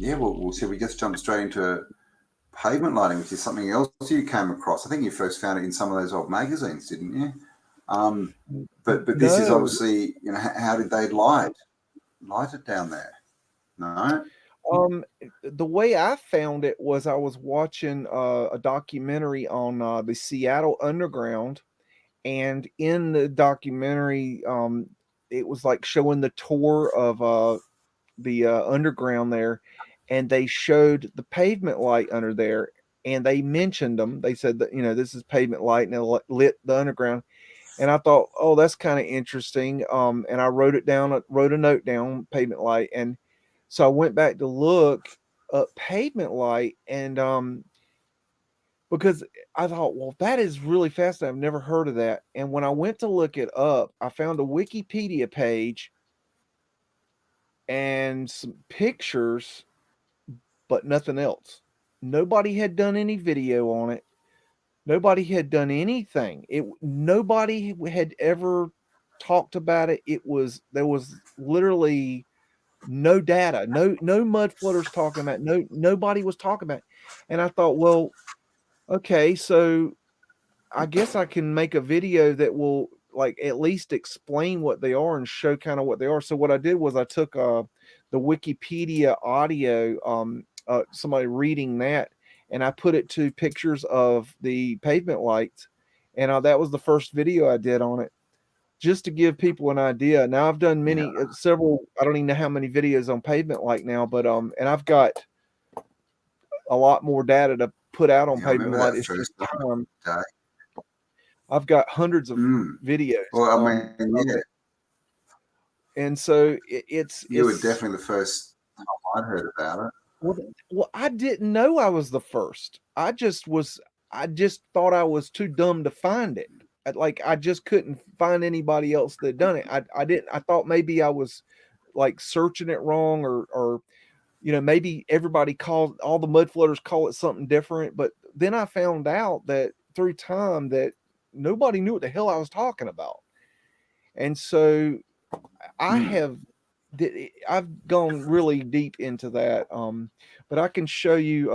Yeah, well, shall we just jump straight into pavement lighting, which is something else you came across? I think you first found it in some of those old magazines, didn't you? But this is No. obviously, how did they light it down there? No. The way I found it was I was watching a documentary on the Seattle Underground, and in the documentary, it was like showing the tour of the underground there, and they showed the pavement light under there, and they mentioned them. They said that this is pavement light, and it lit the underground. And I thought, oh, that's kind of interesting. And I wrote it down, wrote a note down, pavement light, and so I went back to look up pavement light, and because I thought, well, that is really fascinating. I've never heard of that. And when I went to look it up, I found a Wikipedia page and some pictures, but nothing else. Nobody had done any video on it. Nobody had done anything. Nobody had ever talked about it. There was literally no data, no mud floaters talking about it, nobody was talking about it. And I thought, well, okay, so I guess I can make a video that will like at least explain what they are and show kind of what they are. So what I did was I took the Wikipedia audio, somebody reading that, and I put it to pictures of the pavement lights, and that was the first video I did on it, just to give people an idea. Now I've done Yeah. several. I don't even know how many videos on pavement light now, but and I've got a lot more data to put out on Yeah, I remember pavement light. that It's first just day. I've got hundreds of videos. Well, I mean, yeah, and so it's you were definitely the first time I'd heard about it. well, I didn't know I was the first. I just thought I was too dumb to find it. I just couldn't find anybody else that done it. I thought maybe I was like searching it wrong, or maybe everybody called, all the mud floaters call it something different. But then I found out that through time that nobody knew what the hell I was talking about. And so I've gone really deep into that. But I can show you,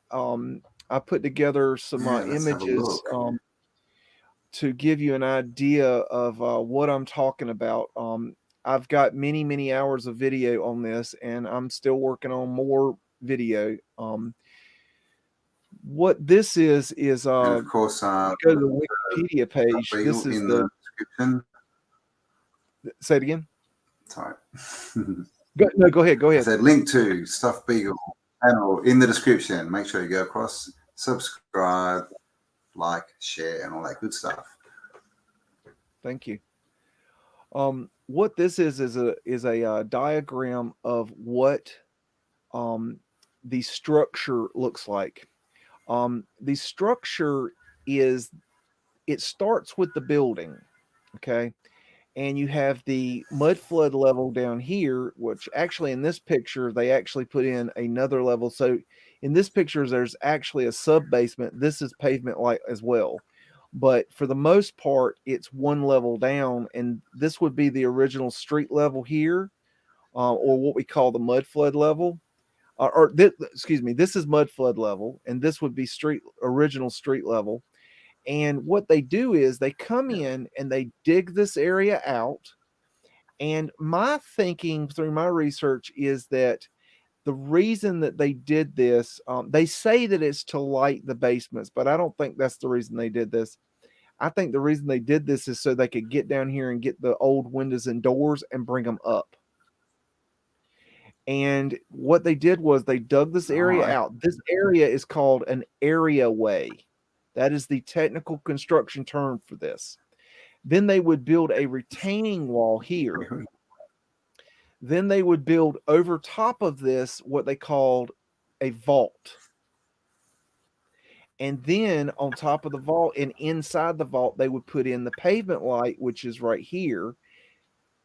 I put together some Yeah, let's have a images look. to give you an idea of what I'm talking about. I've got many, many hours of video on this, and I'm still working on more video. What this is And of course, go to the Wikipedia page. This Beagle is in the description. Say it again. Sorry. Go ahead. I said link to Stuff Beagle channel in the description. Make sure you go across, subscribe, like, share, and all that good stuff. Thank you. What this is a diagram of what the structure looks like. The structure it starts with the building, okay, and you have the mud flood level down here, which actually in this picture they actually put in another level. So in this picture there's actually a sub basement. This is pavement light as well, but for the most part it's one level down, and this would be the original street level here, or what we call the mud flood level. Excuse me, this is mud flood level, and this would be original street level. And what they do is they come in and they dig this area out. And my thinking through my research is that the reason that they did this, they say that it's to light the basements, but I don't think that's the reason they did this. I think the reason they did this is so they could get down here and get the old windows and doors and bring them up. And what they did was they dug this area out. This area is called an area way. That is the technical construction term for this. Then they would build a retaining wall here. Then they would build over top of this what they called a vault. And then on top of the vault and inside the vault, they would put in the pavement light, which is right here.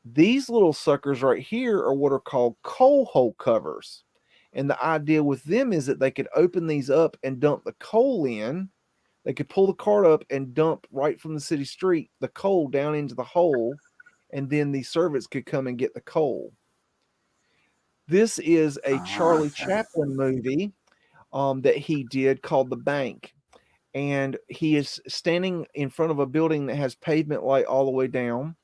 These little suckers right here are what are called coal hole covers. And the idea with them is that they could open these up and dump the coal in. They could pull the cart up and dump right from the city street the coal down into the hole, and then the servants could come and get the coal. This is a Charlie Okay. Chaplin movie that he did called The Bank. And he is standing in front of a building that has pavement light all the way down.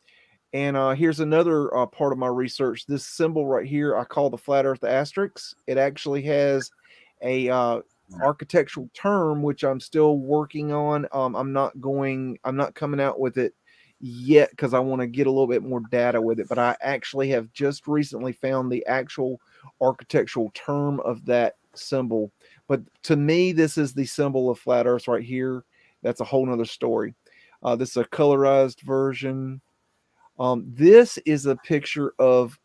And here's another part of my research. This symbol right here, I call the flat Earth asterisk. It actually has a architectural term which I'm still working on. I'm not coming out with it yet because I want to get a little bit more data with it. But I actually have just recently found the actual architectural term of that symbol. But to me, this is the symbol of flat Earth right here. That's a whole nother story. This is a colorized version. This is a picture of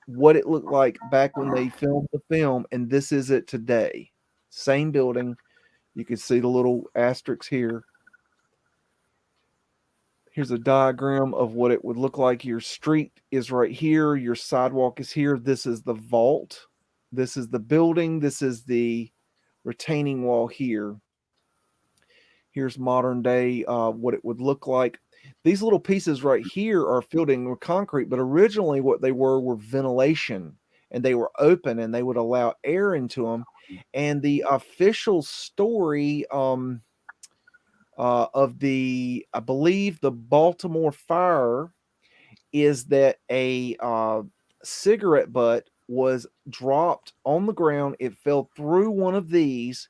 what it looked like back when they filmed the film, and this is it today. Same building. You can see the little asterisks here. Here's a diagram of what it would look like. Your street is right here. Your sidewalk is here. This is the vault. This is the building. This is the retaining wall here. Here's modern day what it would look like. These little pieces right here are filled in with concrete, but originally what they were ventilation, and they were open and they would allow air into them. And the official story of I believe, the Baltimore fire is that a cigarette butt was dropped on the ground. It fell through one of these,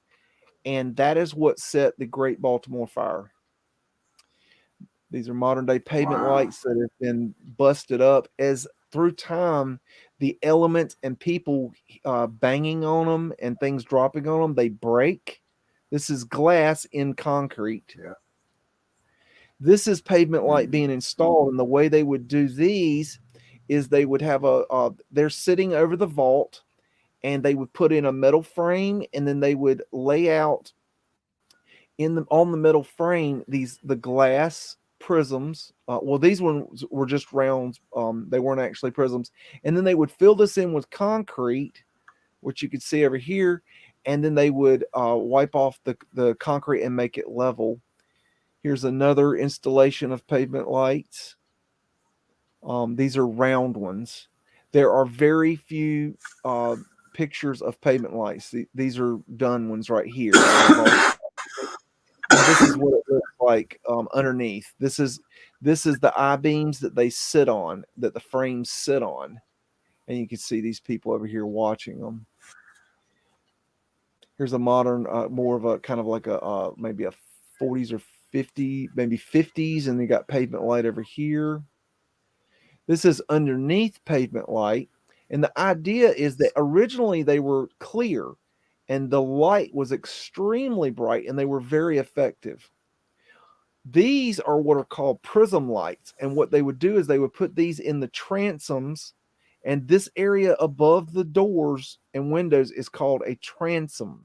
and that is what set the Great Baltimore Fire. These are modern day pavement lights that have been busted up as through time, the elements and people banging on them and things dropping on them, they break. This is glass in concrete. Yeah. This is pavement light being installed, and the way they would do these is they would have they're sitting over the vault, and they would put in a metal frame, and then they would lay out on the metal frame the glass prisms. Well, these ones were just rounds. They weren't actually prisms. And then they would fill this in with concrete, which you could see over here, and then they would wipe off the concrete and make it level. Here's another installation of pavement lights. These are round ones. There are very few pictures of pavement lights. These are done ones right here. This is what it looks like underneath. This is the I-beams that they sit on, that the frames sit on. And you can see these people over here watching them. Here's a modern, more of a kind of like a maybe a 40s or 50, maybe 50s, and they got pavement light over here. This is underneath pavement light. And the idea is that originally they were clear, and the light was extremely bright, and they were very effective. These are what are called prism lights. And what they would do is they would put these in the transoms, and this area above the doors and windows is called a transom.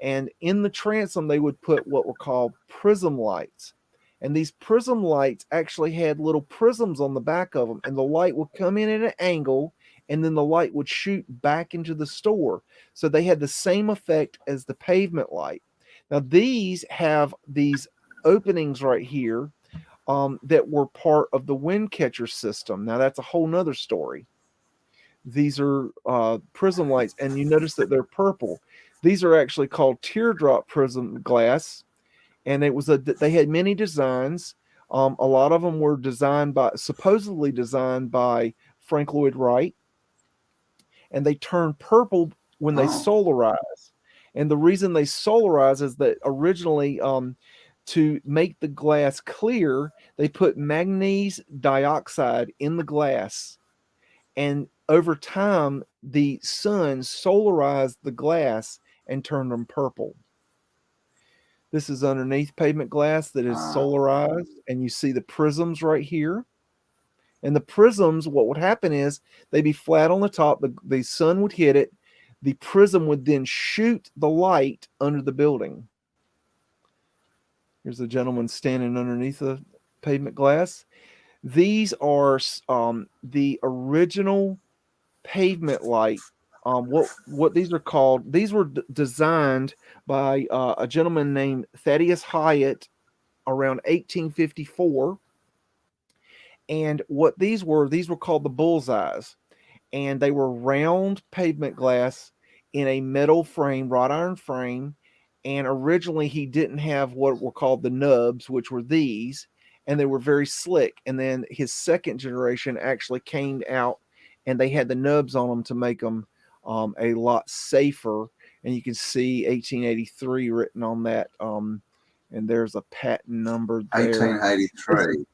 And in the transom, they would put what were called prism lights. And these prism lights actually had little prisms on the back of them, and the light would come in at an angle, and then the light would shoot back into the store. So they had the same effect as the pavement light. Now, these have these openings right here that were part of the wind catcher system. Now, that's a whole nother story. These are prism lights, and you notice that they're purple. These are actually called teardrop prism glass, and they had many designs. A lot of them were supposedly designed by Frank Lloyd Wright, and they turn purple when they solarize. And the reason they solarize is that originally, to make the glass clear, they put manganese dioxide in the glass, and over time, the sun solarized the glass and turned them purple. This is underneath pavement glass that is solarized, and you see the prisms right here. And the prisms, what would happen is they'd be flat on the top. The sun would hit it. The prism would then shoot the light under the building. Here's a gentleman standing underneath the pavement glass. These are the original pavement light. What these are called? These were designed by a gentleman named Thaddeus Hyatt around 1854. And what these were called the bullseyes. and they were round pavement glass in a metal frame, wrought iron frame. And originally, he didn't have what were called the nubs, which were these, and they were very slick. And then his second generation actually came out, and they had the nubs on them to make them a lot safer. And you can see 1883 written on that. And there's a patent number there. 1883.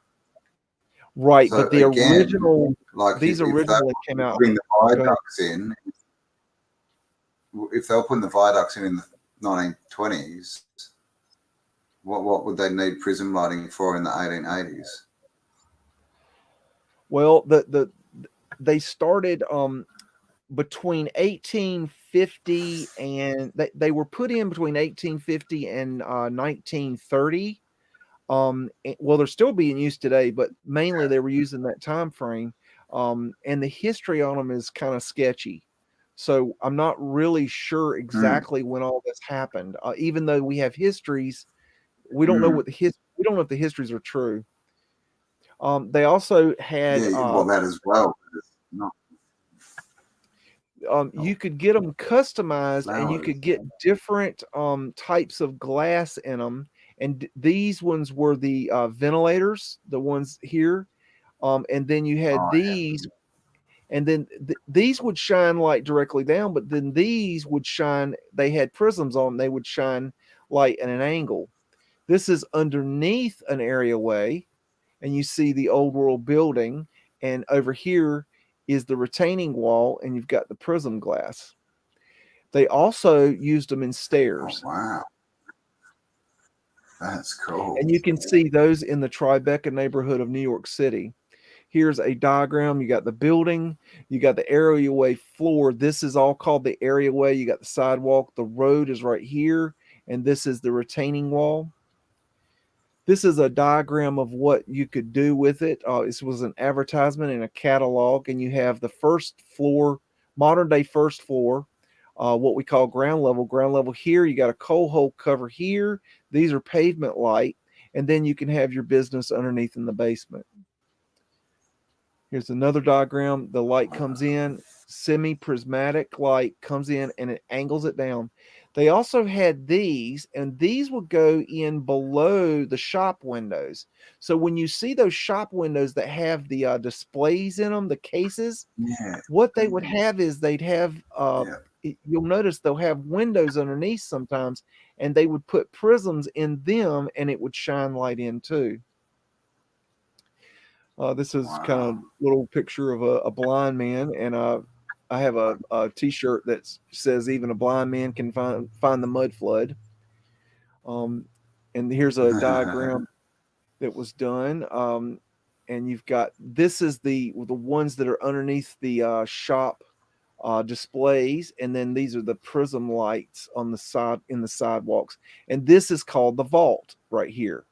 Right, So but the again, original, like these if originally came out. putting the viaducts in, if they were putting the viaducts in the 1920s, what would they need prism lighting for in the 1880s? Well, they started between 1850 and they were put in between 1850 and 1930. Well, they're still being used today, but mainly they were using that time frame. And the history on them is kind of sketchy, so I'm not really sure exactly when all this happened. Even though we have histories, we don't know what we don't know if the histories are true. They also had well, that as well. Not you could get them customized, and you flowers. could get different types of glass in them. And these ones were the ventilators, the ones here. And then you had these, and then these would shine light directly down, but then these would shine, they had prisms on them, they would shine light at an angle. This is underneath an areaway, and you see the old world building, and over here is the retaining wall, and you've got the prism glass. They also used them in stairs. Oh, wow. That's cool. And you can see those in the Tribeca neighborhood of New York City. Here's a diagram. You got the building, you got the areaway floor. This is all called the areaway. You got the sidewalk. The road is right here, and this is the retaining wall. This is a diagram of what you could do with it. This was an advertisement in a catalog, and you have the first floor, modern day first floor, what we call ground level. Ground level here, you got a coal hole cover here. These are pavement light, and then you can have your business underneath in the basement. Here's another diagram. The light comes in, semi-prismatic light comes in, and it angles it down. They also had these, and these would go in below the shop windows. So when you see those shop windows that have the displays in them, the cases, what they would have is they'd have, you'll notice they'll have windows underneath sometimes, and they would put prisms in them, and it would shine light in too. This is kind of a little picture of a blind man, and I have a T-shirt that says even a blind man can find the mud flood. And here's a diagram that was done. And you've got, this is the ones that are underneath the shop displays, and then these are the prism lights on the side in the sidewalks. And this is called the vault right here,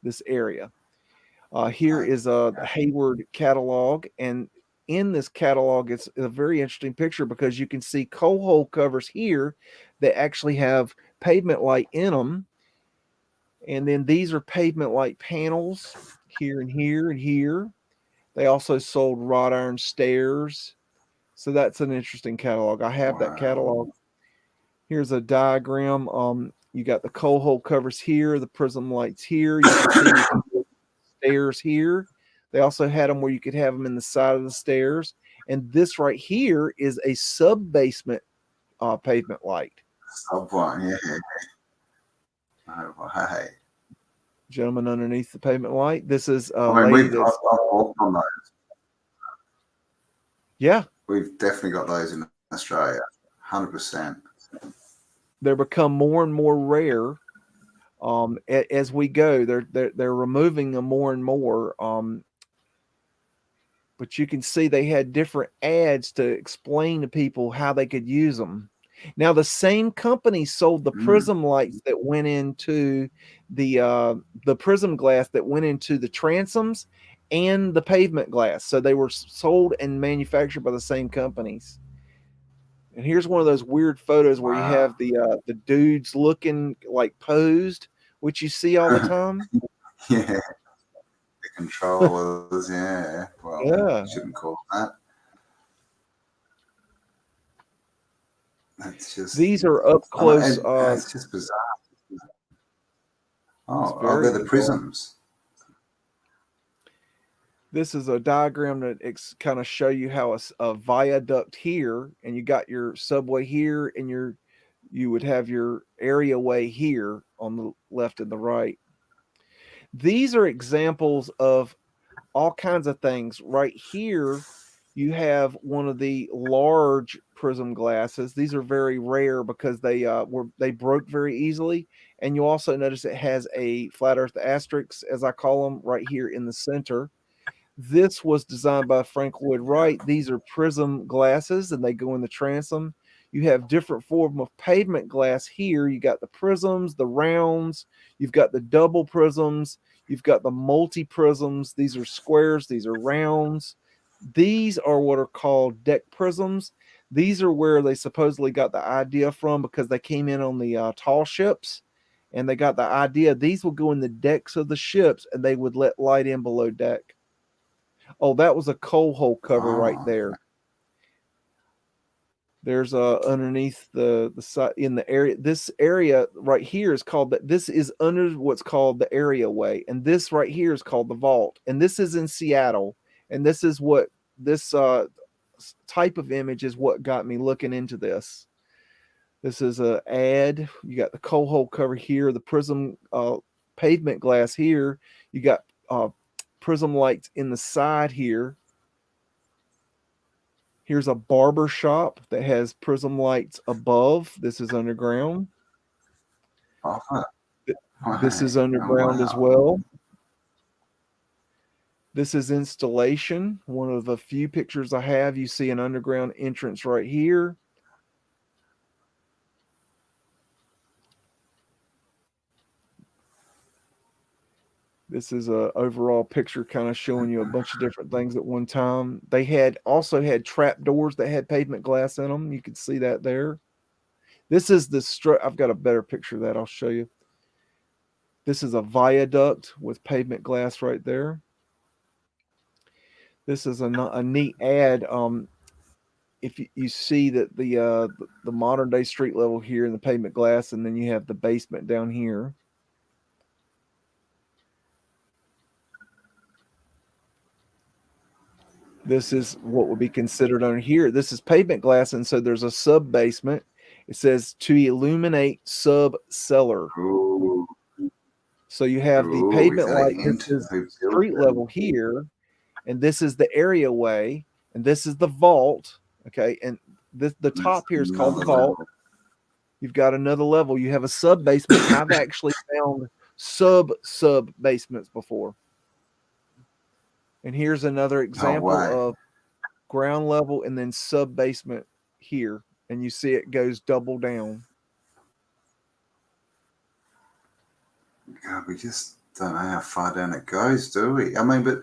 this area. Here is a Hayward catalog, and in this catalog, it's a very interesting picture because you can see coal hole covers here that actually have pavement light in them, and then these are pavement light panels here and here and here. They also sold wrought iron stairs, so that's an interesting catalog. I have that catalog. Here's a diagram. You got the coal hole covers here, the prism lights here. You can see stairs here. They also had them where you could have them in the side of the stairs. And this right here is a sub-basement pavement light. Sub-one, yeah. Oh, hey. Gentleman underneath the pavement light. This is I mean, I've walked on those. Yeah. We've definitely got those in Australia, 100%. They're become more and more rare. As we go, they're removing them more and more. But you can see they had different ads to explain to people how they could use them. Now, the same company sold the prism lights that went into the prism glass that went into the transoms and the pavement glass. So they were sold and manufactured by the same companies. And here's one of those weird photos where you have the dudes looking like posed, which you see all the time. Yeah, the controllers. Yeah, well, shouldn't call that. That's just. These are up close. It's just bizarre. Oh, they're the bizarre. prisms. This is a diagram that kind of show you how a viaduct here, and you got your subway here, and you would have your areaway here on the left and the right. These are examples of all kinds of things. Right here, you have one of the large prism glasses. These are very rare because they broke very easily. And you also notice it has a flat earth asterisk, as I call them, right here in the center. This was designed by Frank Lloyd Wright. These are prism glasses, and they go in the transom. You have different form of pavement glass here. You got the prisms, the rounds. You've got the double prisms. You've got the multi prisms. These are squares. These are rounds. These are what are called deck prisms. These are where they supposedly got the idea from, because they came in on the tall ships, and they got the idea these would go in the decks of the ships, and they would let light in below deck. Oh, that was a coal hole cover right there. There's underneath the side in the area. This area right here is called that. This is under what's called the areaway, and this right here is called the vault. And this is in Seattle. And this is what this type of image is what got me looking into this. This is a ad. You got the coal hole cover here, the prism pavement glass here. You got prism lights in the side here. Here's a barber shop that has prism lights above. This is underground. This is underground as well. This is installation. One of the few pictures I have. You see an underground entrance right here. This is a overall picture kind of showing you a bunch of different things at one time. They also had trap doors that had pavement glass in them. You can see that there. This is the I've got a better picture of that I'll show you. This is a viaduct with pavement glass right there. This is a neat ad. If you see that the modern day street level here in the pavement glass, and then you have the basement down here. This is what would be considered under here. This is pavement glass, and so there's a sub basement. It says to illuminate sub cellar. Ooh. So you have the pavement light. This is street level here, and this is the areaway, and this is the vault. Okay, and the top here is called the vault. You've got another level. You have a sub basement. I've actually found sub basements before. And here's another example of ground level and then sub basement here. And you see it goes double down. God, we just don't know how far down it goes, do we? I mean, but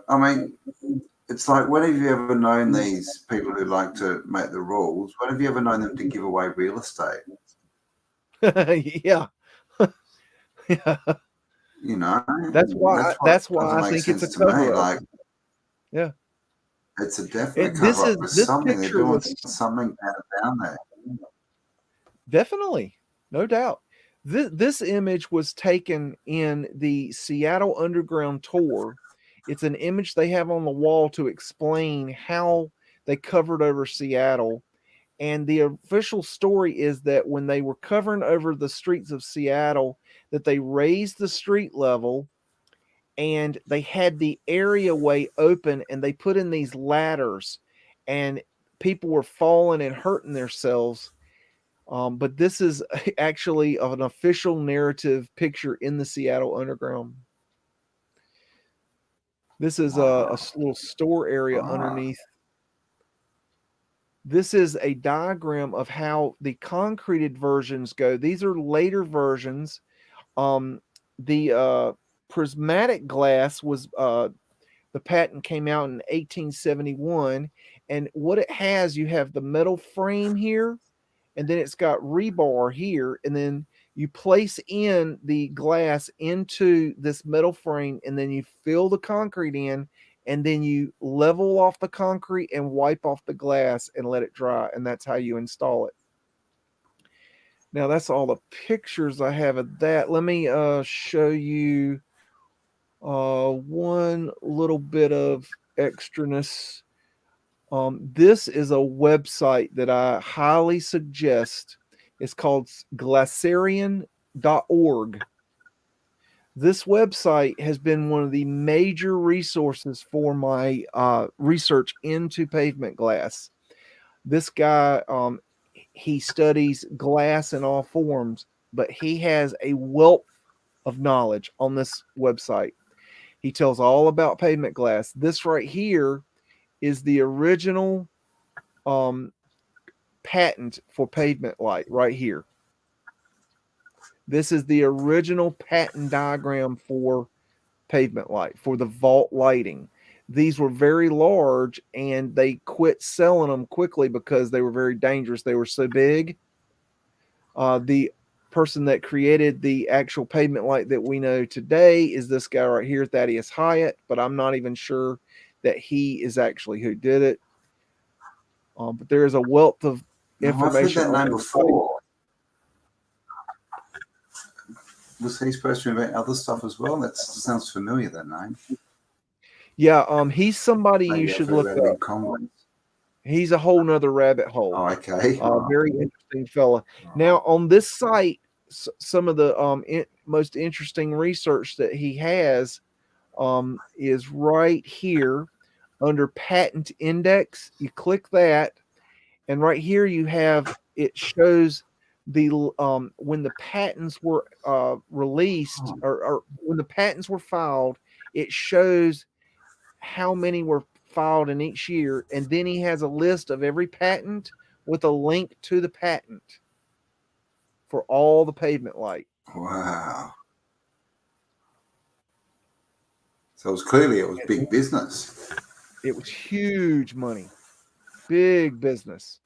I mean, it's like, when have you ever known these people who like to make the rules? When have you ever known them to give away real estate? Yeah. Yeah. You know, that's why I think it's a cover up. Like, yeah, it's a definite cover up. There's something they're doing, something down there. Definitely, no doubt. This image was taken in the Seattle Underground tour. It's an image they have on the wall to explain how they covered over Seattle. And the official story is that when they were covering over the streets of Seattle, that they raised the street level and they had the areaway open, and they put in these ladders, and people were falling and hurting themselves. But this is actually an official narrative picture in the Seattle Underground. This is a little store area underneath. This is a diagram of how the concreted versions go. These are later versions. The prismatic glass was the patent came out in 1871, and what it has, you have the metal frame here, and then it's got rebar here, and then you place in the glass into this metal frame, and then you fill the concrete in, and then you level off the concrete and wipe off the glass and let it dry, and that's how you install it. Now that's all the pictures I have of that. Let me show you one little bit of extraness. This is a website that I highly suggest. It's called glaciarian.org. This website has been one of the major resources for my research into pavement glass. This guy, he studies glass in all forms, but he has a wealth of knowledge on this website. He tells all about pavement glass. This right here is the original patent for pavement light right here. This is the original patent diagram for pavement light, for the vault lighting. These were very large, and they quit selling them quickly because they were very dangerous. They were so big. The person that created the actual pavement light that we know today is this guy right here, Thaddeus Hyatt, but I'm not even sure that he is actually who did it. But there is a wealth of information. I've heard that name before. Was he supposed to invent other stuff as well? That sounds familiar, that name. Yeah, he's somebody you should look up. He's a whole nother rabbit hole. Oh, okay. Very interesting fella. Now, on this site, some of the most interesting research that he has is right here under patent index. You click that, and right here you have, it shows the when the patents were released, or when the patents were filed, it shows how many were filed in each year, and then he has a list of every patent with a link to the patent for all the pavement light. Wow. So it was big business. It was huge money, big business.